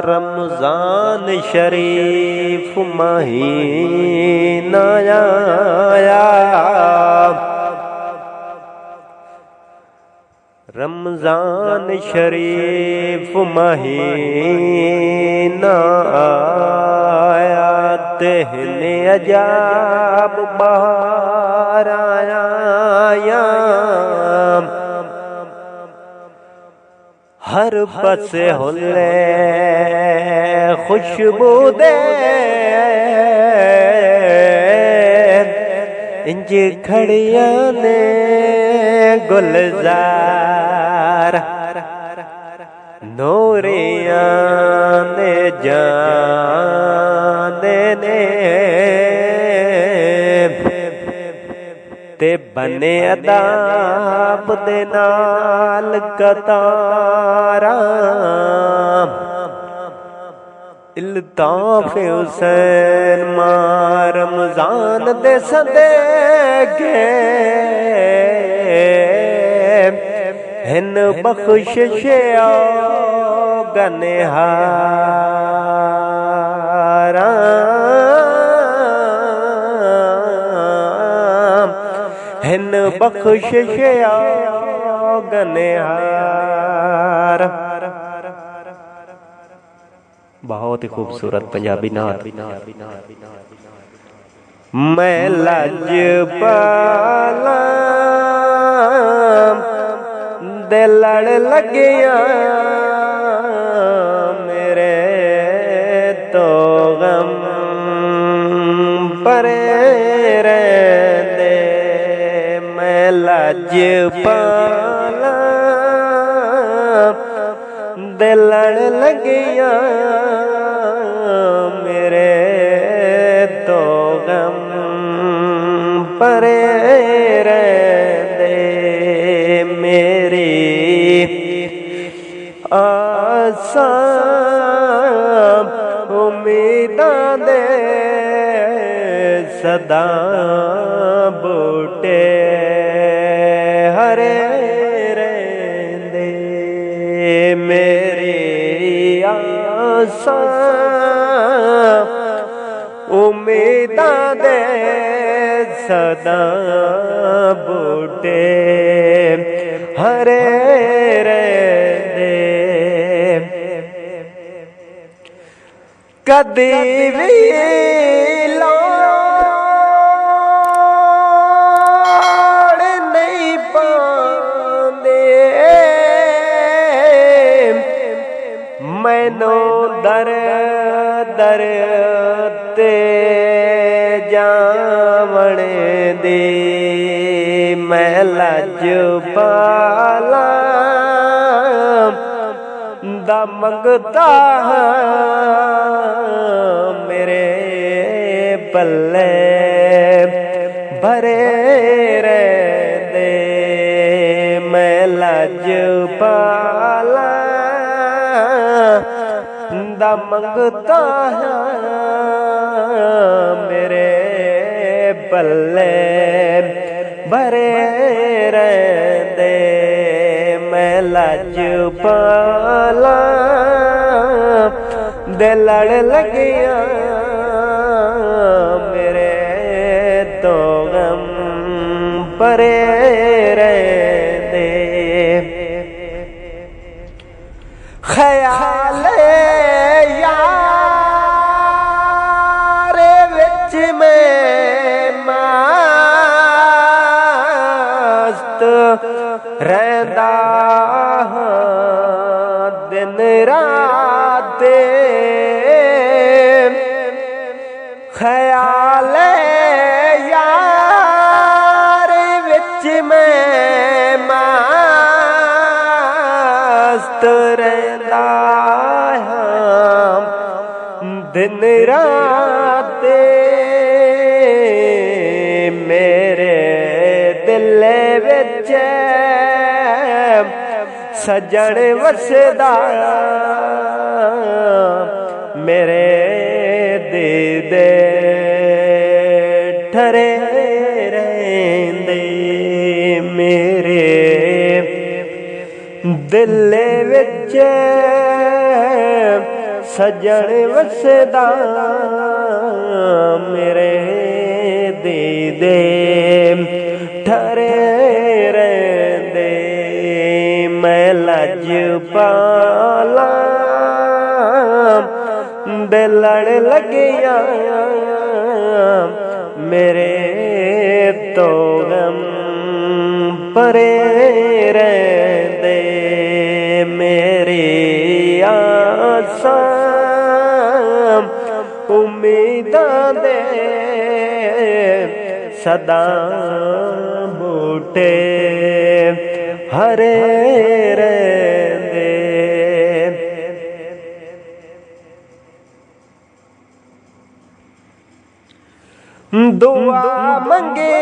रमजान शरीफ महीना आया, रमजान शरीफ महीना आया, तेहने अजाब बहार आया। हर पासे हुले खुशबू दे, इंज खड़िया ने गुलजार, नूरिया ने जाने ने ते बने अदाब दे नाल कतारा। इल्ताफ हुसैन मां रमजान दे सदेगे, हिन बख्शिश गनहारा। हिन बख्शिश गनहार। बहुत ही खूबसूरत पंजाबी नात। मैं लजपाला दे लड़ लगिया, मेरे तो गम परे रहंदे। मैं लजपाला दे लड़ लगिया, मेरे तो गम परे रहंदे। मेरी आसां उम्मीदां दे सदा बूटे हरे रहंदे। मेरी आसां उम्मीदां दे सदा बूटे हरे रहंदे। कदी भी लोड़ नहीं पांदे, मैनू दर दर ते जावण दे। मैं लजपाला दा मंगता मेरे पल्ले भरे रहंदे। मैं लजपाला दा मंगता मेरे पल्ले भरे रहंदे। मैं लजपाला दे लड़ लगिया, मेरे तो गम परे रहंदे। ख्याल यार विच में मस्त रहंदा दिन रात। ख्याल यार विच में मस्त रहंदा दिन रात। सजन वसदा मेरे दीदे ठरे रहंदे मेरे दिल विच सजन वसदा मेरे दीदे ठरे रहंदे मैं लज पाला दे लड़ लगिया मेरे तो गम परे रहंदे मेरी आसां उम्मीदां दे सदा बूटे हरे रहंदे दुआ मंगे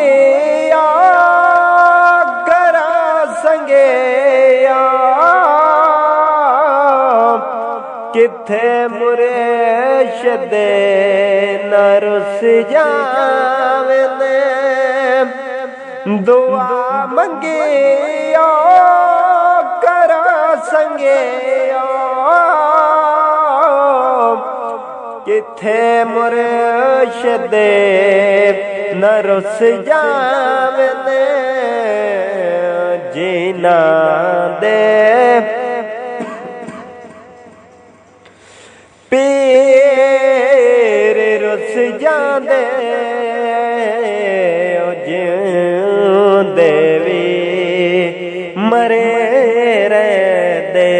करा संगे किथे मुर्शिदे न रुस जावे दुआ मंगे करा संगे किथे मुर्शिदे न रुस जावे जीना दे पीर रुस जांदे जिंदे वी मरे रहंदे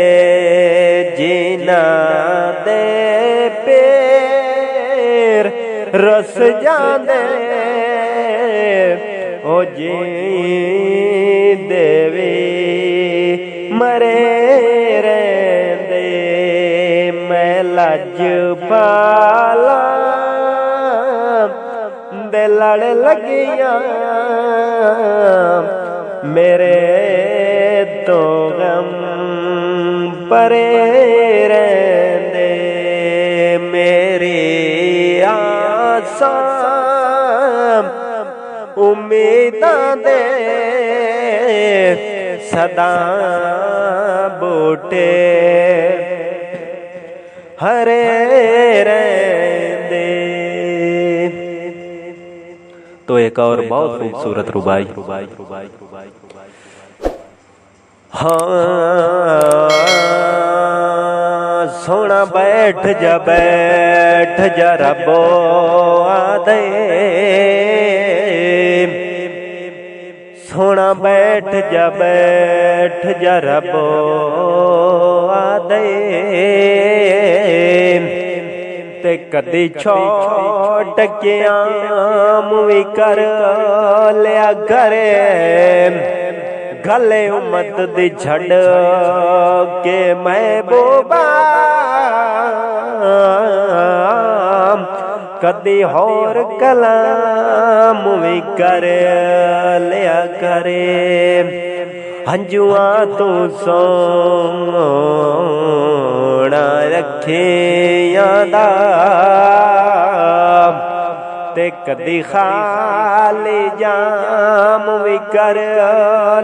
जीना दे पीर रुस जांदे ओ जिंदे वी मरे रहंदे मैं लज पाला दे लड़ लगिया मेरे तो गम परे रहंदे मेरी आसां उम्मीदां दे सदा बूटे हरे रहंदे। तो एक और बहुत खूबसूरत रुबाई हाँ सोना बैठ जा रब्बो आदे सोना बैठ जा रब्बो आदे ते कदी छोट के आम भी कर लिया करे गले उम्मत दी छड़ के महबूबा कदी होर कलाम भी कर लिया करे हंजुआ तू सोना रखे यादा ते कदी खाली जाम भी कर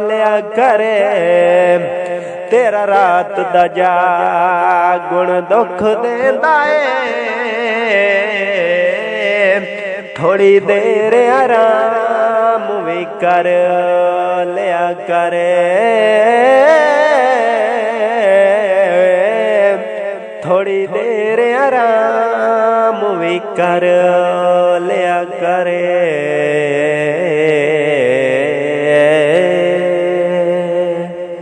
लिया करे तेरा रात दा जागुण दुख देंदा है थोड़ी देर आराम भी कर लिया करे थोड़ी देर आराम भी कर